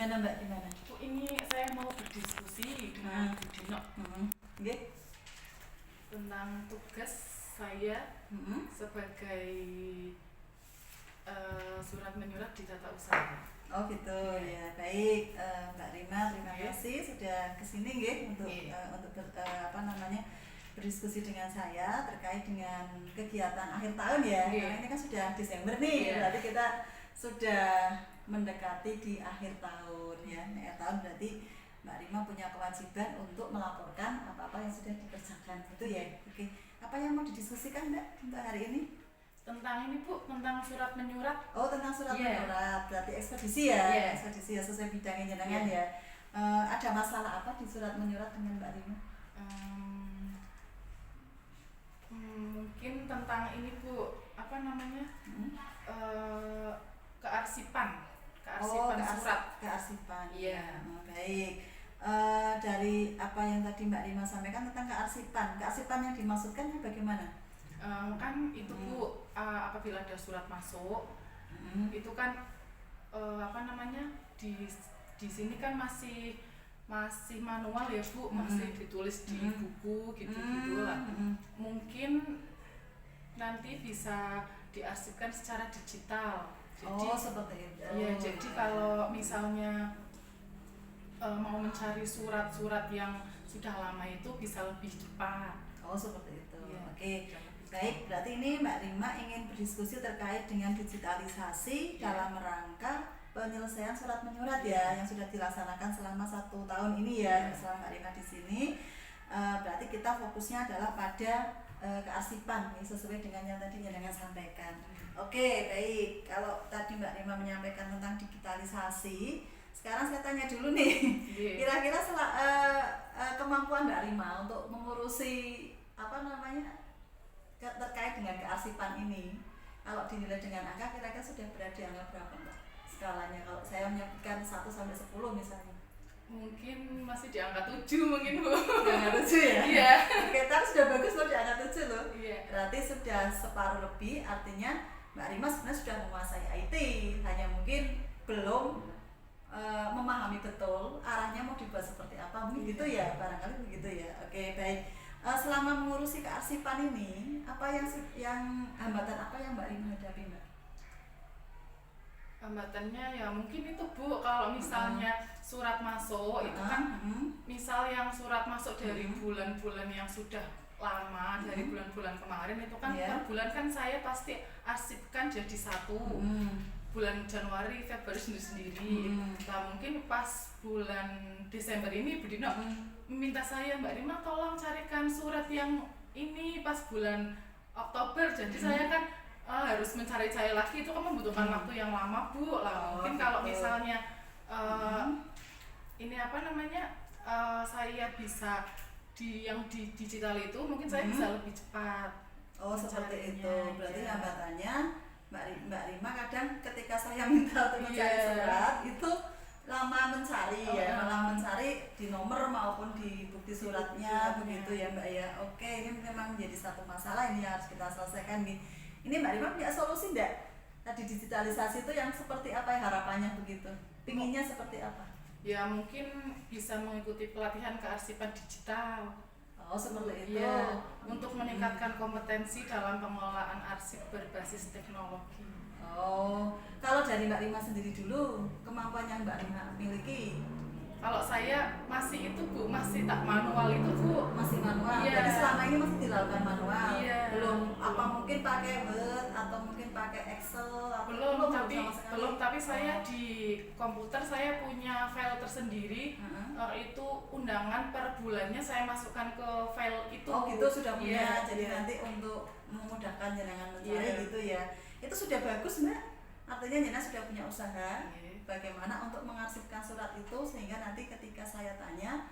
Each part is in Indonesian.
Gimana Mbak, gimana? Bu, ini saya mau berdiskusi dengan Bu Dino Nggih. tentang tugas saya sebagai surat menyurat di tata usaha. Oh gitu ya, baik. Mbak Rima, terima kasih sudah kesini nggih untuk berdiskusi dengan saya terkait dengan kegiatan akhir tahun ya. Karena ini kan sudah Desember nih, berarti kita sudah mendekati di akhir tahun ya. Akhir tahun berarti Mbak Rima punya kewajiban untuk melaporkan apa-apa yang sudah dikerjakan, gitu ya. Oke, apa yang mau didiskusikan Mbak untuk hari ini? Tentang ini Bu, tentang surat menyurat. Oh, tentang surat menyurat, berarti ekspedisi ya, ekspedisi ya, sesuai bidangnya jenengan ya. Ada masalah apa di surat menyurat dengan Mbak Rima? Mungkin tentang ini Bu, apa namanya? Kearsipan surat. Kearsipan. Iya. Baik. Dari apa yang tadi Mbak Rima sampaikan tentang kearsipan yang dimaksudkan bagaimana? Kan itu Bu, apabila ada surat masuk, itu kan apa namanya, di sini kan masih manual ya Bu, masih ditulis di buku gitu lah. Mungkin nanti bisa diarsipkan secara digital. Jadi, seperti itu. Iya, jadi kalau misalnya mau mencari surat-surat yang sudah lama itu bisa lebih cepat. Oh, seperti itu. Ya. Oke. Baik, berarti ini Mbak Rima ingin berdiskusi terkait dengan digitalisasi dalam rangka penyelesaian surat menyurat ya, yang sudah dilaksanakan selama 1 tahun ini ya, selama Mbak Rima di sini. Berarti kita fokusnya adalah pada kearsipan, ya, sesuai dengan yang tadi jenengan sampaikan. Oke, baik. Kalau tadi Mbak Rima menyampaikan tentang digitalisasi, sekarang saya tanya dulu nih, kira-kira kemampuan Mbak Rima untuk mengurusi terkait dengan kearsipan ini, kalau dinilai dengan angka, kira-kira sudah berada di angka berapa Mbak? Skalanya kalau saya menyebutkan 1 sampai 10 misalnya. Mungkin masih di angka 7 mungkin Bu. Di angka 7 ya? Iya. Oke, tapi sudah bagus loh di angka 7 loh. Iya. Berarti sudah separuh lebih, artinya Mbak Rima sebenarnya sudah menguasai IT, hanya mungkin belum memahami betul arahnya mau dibuat seperti apa, mungkin gitu ya, barangkali begitu ya. Oke, baik. Selama mengurusi kearsipan ini, hambatan apa yang Mbak Rima hadapi Mbak? Hambatannya ya mungkin itu Bu, kalau misalnya surat masuk itu kan misal yang surat masuk dari bulan-bulan yang sudah lama, dari bulan-bulan kemarin itu kan per bulan kan saya pasti arsipkan jadi satu. Bulan Januari, Februari sendiri-sendiri. Nah mungkin pas bulan Desember ini Bu Dino minta saya, Mbak Rima tolong carikan surat yang ini pas bulan Oktober. Jadi saya kan harus mencari-cari lagi, itu kan membutuhkan waktu yang lama Bu lah. Mungkin kalau misalnya ini apa namanya, saya bisa yang di digital itu mungkin saya bisa lebih cepat. Oh, seperti itu. Berarti hambatannya Mbak Rima kadang ketika saya minta untuk mencari surat itu lama mencari malah mencari di nomor maupun di bukti suratnya begitu ya Mbak ya. Oke, ini memang menjadi satu masalah ini yang harus kita selesaikan nih. Ini Mbak Rima punya solusi enggak? Tadi digitalisasi itu yang seperti apa ya harapannya begitu? Pinginnya seperti apa? Ya mungkin bisa mengikuti pelatihan kearsipan digital. Oh, seperti itu. Ya, untuk meningkatkan kompetensi dalam pengelolaan arsip berbasis teknologi. Oh, kalau dari Mbak Rima sendiri dulu, kemampuan yang Mbak Rima miliki? Kalau saya masih itu Bu, masih tak manual itu Bu. Masih manual? Iya. Jadi selama ini masih dilakukan manual? Iya. Belum, apa mungkin pakai Word atau mungkin pakai Excel? Belum, tapi saya di komputer saya punya file tersendiri. Itu undangan per bulannya saya masukkan ke file itu. Oh gitu, sudah punya. Jadi nanti untuk memudahkan jenengan mencari gitu ya. Itu sudah bagus Mbak, artinya jenengan sudah punya usaha bagaimana untuk mengarsipkan surat itu sehingga nanti ketika saya tanya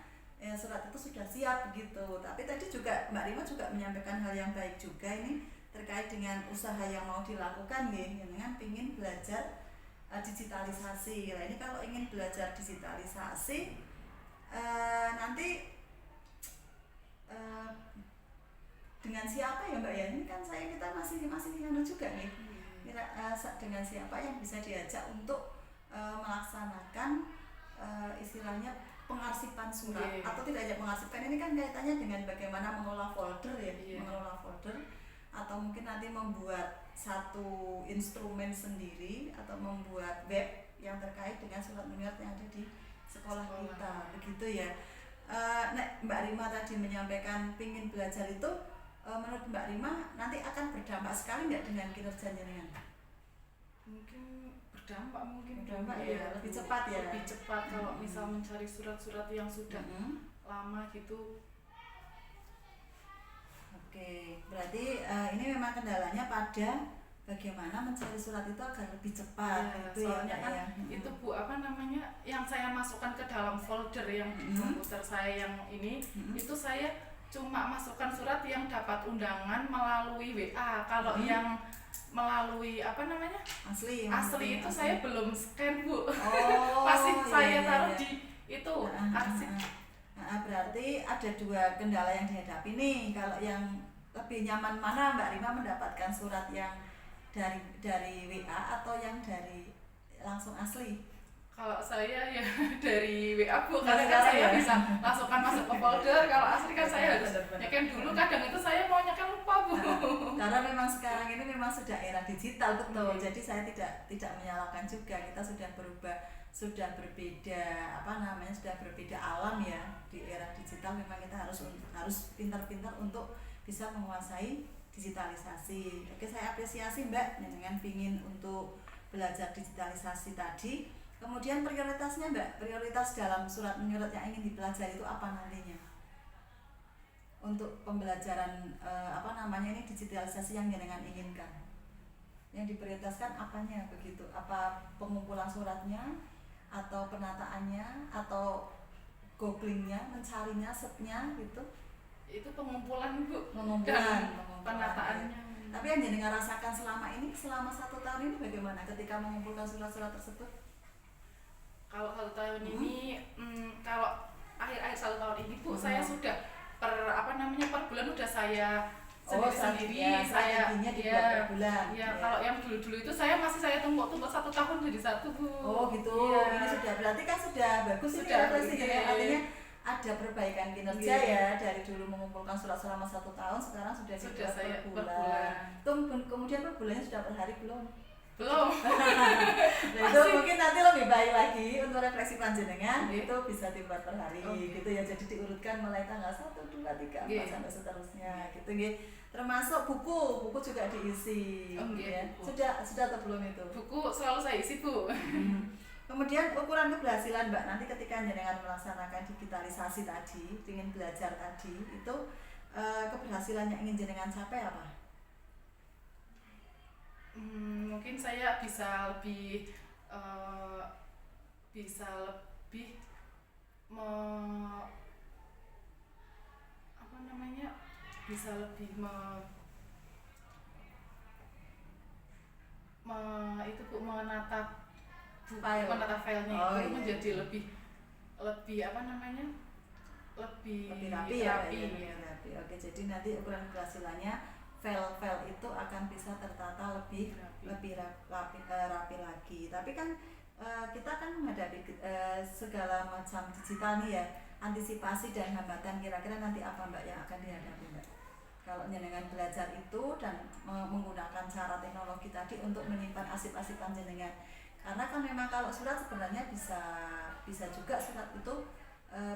surat itu sudah siap begitu. Tapi tadi juga Mbak Rima juga menyampaikan hal yang baik juga ini terkait dengan usaha yang mau dilakukan nih, jenengan ingin belajar digitalisasi. Nah ini kalau ingin belajar digitalisasi nanti dengan siapa ya Mbak ya? Ini kan kita masih juga nih. Dengan siapa yang bisa diajak untuk melaksanakan istilahnya pengarsipan surat atau tidak hanya pengarsipan, ini kan kaitannya dengan bagaimana mengolah folder ya, mengelola folder atau mungkin nanti membuat satu instrumen sendiri atau membuat web yang terkait dengan surat menyurat yang ada di sekolah kita, begitu ya. Mbak Rima tadi menyampaikan pingin belajar itu, menurut Mbak Rima nanti akan berdampak sekali nggak dengan kinerja jenengan? Mungkin berdampak ya, lebih cepat ya. Lebih cepat kalau misal mencari surat-surat yang sudah lama gitu. Oke, berarti ini memang kendalanya pada bagaimana mencari surat itu agar lebih cepat. Gitu soalnya ya, kan itu Bu, apa namanya, yang saya masukkan ke dalam folder yang di komputer saya yang ini, itu saya cuma masukkan surat yang dapat undangan melalui WA. Kalau yang melalui apa namanya asli itu saya belum scan Bu. Masih saya taruh di itu arsip. Berarti ada dua kendala yang dihadapi nih. Kalau yang lebih nyaman mana Mbak Rima mendapatkan surat yang dari WA atau yang dari langsung asli? Kalau saya ya dari WA Bu, karena kan saya bisa masukkan masuk ke folder. Kalau asli kan saya harus nyekan dulu, kadang itu saya mau nyekan lupa Bu. Karena memang sekarang ini memang sudah era digital, betul. Jadi saya tidak menyalahkan juga, kita sudah berubah, sudah berbeda sudah berbeda alam ya. Di era digital memang kita harus pintar-pintar untuk bisa menguasai digitalisasi. Oke, saya apresiasi Mbak dengan pingin untuk belajar digitalisasi tadi. Kemudian prioritasnya Mbak, prioritas dalam surat menyurat yang ingin dipelajari itu apa nantinya? Untuk pembelajaran ini digitalisasi yang jenengan inginkan. Yang diprioritaskan apanya begitu? Apa pengumpulan suratnya atau penataannya atau googlingnya, mencarinya, setnya gitu? Itu pengumpulan Bu. Pengumpulan. Penataannya. Tapi yang jenengan rasakan selama 1 tahun ini bagaimana ketika mengumpulkan surat-surat tersebut? Kalau 1 tahun ini, kalau akhir-akhir 1 tahun ini Bu, saya sudah per bulan udah saya sendiri, saya per bulan. Kalau yang dulu-dulu itu saya tumpuk 1 tahun jadi 1 Bu. Oh gitu. Ini sudah berarti kan sudah bagus, sudah artinya ada perbaikan kinerja ya, dari dulu mengumpulkan surat selama 1 tahun, sekarang sudah saya per bulan. Kemudian per bulannya sudah per hari belum? Belum. Nah, itu mungkin nanti lebih baik lagi untuk refleksi panjenengan, itu bisa dibuat per hari gitu ya. Jadi diurutkan mulai tanggal 1, 2, 3, 4 sampai seterusnya gitu nggih. Termasuk buku juga diisi ya. Sudah atau belum itu? Buku selalu saya isi Bu. Kemudian ukuran keberhasilan Mbak nanti ketika jenengan melaksanakan digitalisasi tadi, ingin belajar tadi, itu keberhasilan yang ingin jenengan capai apa? Mungkin saya bisa lebih menata filenya itu menjadi lebih rapi ya. Oke, jadi nanti ukuran keberhasilannya file itu akan bisa tertata lebih rapi lagi. Tapi kan kita kan menghadapi segala macam digital nih ya. Antisipasi dan hambatan kira-kira nanti apa Mbak yang akan dihadapi Mbak? Kalau jenengan belajar itu dan menggunakan cara teknologi tadi untuk menyimpan arsip-arsip jenengan. Karena kan memang kalau surat sebenarnya bisa juga surat itu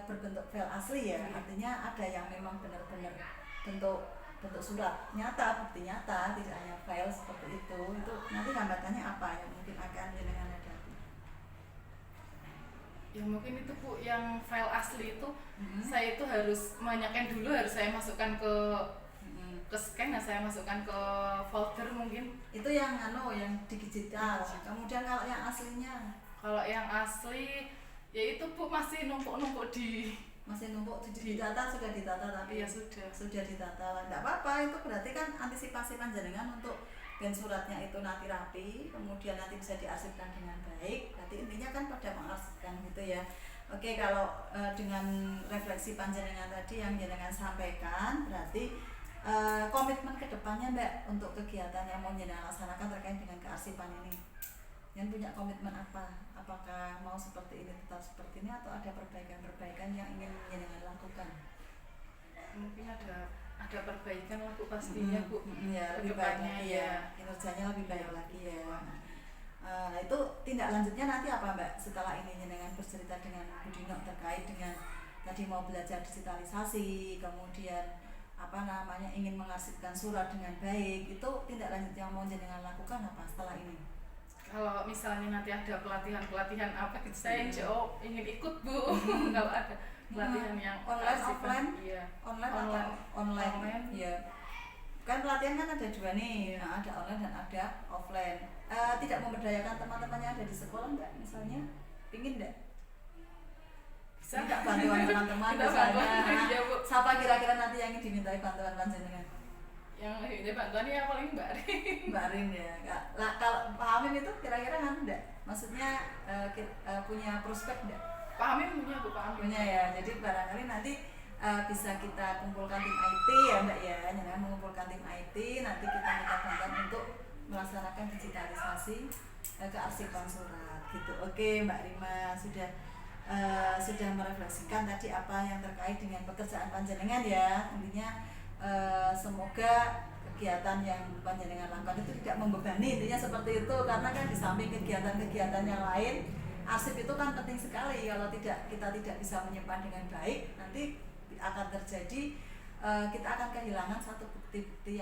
berbentuk file asli ya. Artinya ada yang memang benar-benar bentuk surat nyata, bukti nyata, tidak hanya file seperti itu nanti hambatannya apa yang mungkin akan jenengan hadapi? Ya mungkin itu Bu, yang file asli itu saya itu harus menyekan dulu, harus saya masukkan ke scan, saya masukkan ke folder mungkin. Itu yang digital. Kemudian kalau yang aslinya? Kalau yang asli ya itu Bu masih numpuk di data, sudah ditata tapi ya sudah ditata. Enggak apa-apa, itu berarti kan antisipasi panjenengan untuk dan suratnya itu nanti rapi, kemudian nanti bisa diarsipkan dengan baik. Berarti intinya kan pada mengarsipkan gitu ya. Oke, kalau dengan refleksi panjenengan tadi yang jenengan sampaikan, berarti komitmen kedepannya Mbak untuk kegiatan yang mau jenengan laksanakan terkait dengan kearsipan ini, yang punya komitmen apa? Apakah mau seperti ini tetap seperti ini atau ada perbaikan-perbaikan yang ingin jenengan lakukan? Mungkin ada perbaikan lah Bu pastinya Bu. Ya, lebih baik lagi ya, kinerjanya lebih baik lagi ya. Nah itu tindak lanjutnya nanti apa Mbak setelah ini jenengan bercerita dengan Bu Dino terkait dengan tadi mau belajar digitalisasi, kemudian ingin mengarsipkan surat dengan baik, itu tindak lanjut yang mau jenengan lakukan apa setelah ini? Kalau misalnya nanti ada pelatihan apa gitu, saya ingin ikut Bu. Kalau ada pelatihan yang online offline, iya. online ya. Kan pelatihan kan ada dua nih, nah, ada online dan ada offline. Tidak memberdayakan teman-teman yang ada di sekolah enggak misalnya, pingin enggak? Bisa enggak bantuan teman-teman misalnya? Ya, Bu. Siapa kira-kira nanti yang ingin dimintai bantuan panjenengan? Yang dimintai bantuan ya paling Mbak Rin. Mbak Rin ya. Lah kalau Pak Hamim itu kira-kira kan enggak? Maksudnya punya prospek enggak? Pak Hamim punya Bu, Pak Hamim. Punya ya. Jadi barangkali nanti bisa kita kumpulkan tim IT ya Mbak ya. Jangan mengumpulkan tim IT, nanti kita minta bantuan untuk melaksanakan digitalisasi kearsipan surat gitu. Oke Mbak Rima sudah merefleksikan tadi apa yang terkait dengan pekerjaan panjenengan ya. Intinya semoga kegiatan yang panjenengan lakukan itu tidak membebani, intinya seperti itu, karena kan di samping kegiatan-kegiatan yang lain, arsip itu kan penting sekali. Kalau kita tidak bisa menyimpan dengan baik, nanti akan terjadi kita akan kehilangan satu bukti-bukti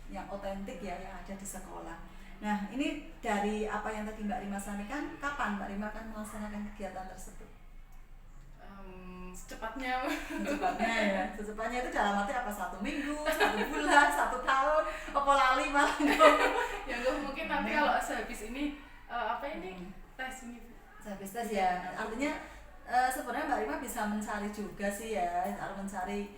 yang otentik ya yang ada di sekolah. Nah ini dari apa yang tadi Mbak Rima sampaikan, kapan Mbak Rima akan melaksanakan kegiatan tersebut? Secepatnya ya. Secepatnya itu dalam arti apa? 1 minggu, 1 bulan, 1 tahun, apa lali malah ya mungkin nanti kalau sehabis ini tes ini sehabis tes ya. Artinya sebenarnya Mbak Rima bisa mencari juga sih ya, harus mencari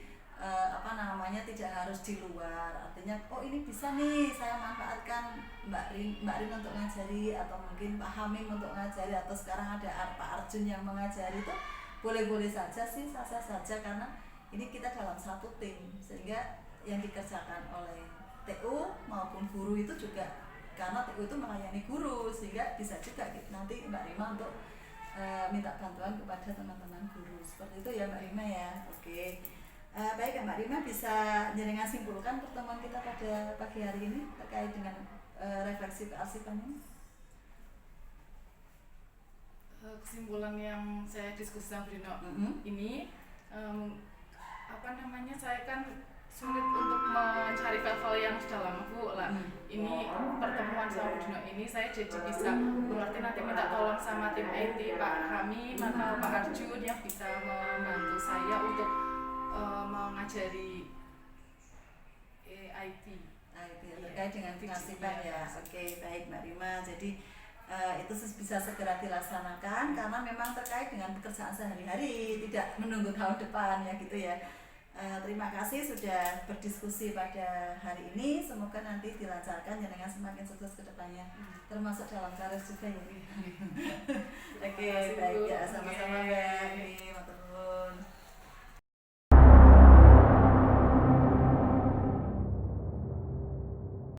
tidak harus di luar. Artinya ini bisa nih saya manfaatkan Mbak Rin untuk ngajari, atau mungkin Pak Hamim untuk ngajari, atau sekarang ada Pak Arjun yang mengajari, itu boleh-boleh saja sih, sah-sah saja, karena ini kita dalam satu tim, sehingga yang dikerjakan oleh TU maupun guru itu juga, karena TU itu melayani guru, sehingga bisa juga nanti Mbak Rima untuk minta bantuan kepada teman-teman guru. Seperti itu ya Mbak Rima ya. Oke. Baik Mbak Rima, bisa jenengan simpulkan pertemuan kita pada pagi hari ini terkait dengan refleksi kearsipan ini? Kesimpulan yang saya diskusi sama Brino ini, saya kan sulit untuk mencari file-file yang sudah lama Bu lah. Ini pertemuan sama Brino ini saya jadi bisa berarti nanti minta tolong sama tim IT Pak Hamim atau Pak Arjun yang bisa membantu saya untuk mengajari IT terkait dengan kearsipan ya. Oke, baik Mbak Rima. Jadi itu bisa segera dilaksanakan karena memang terkait dengan pekerjaan sehari-hari, tidak menunggu tahun depan ya gitu ya. Terima kasih sudah berdiskusi pada hari ini. Semoga nanti dilancarkan, jenengan semakin sukses ke depannya, termasuk dalam karir juga ya. Oke, baik ya, sama-sama Mbak. Matur nuwun.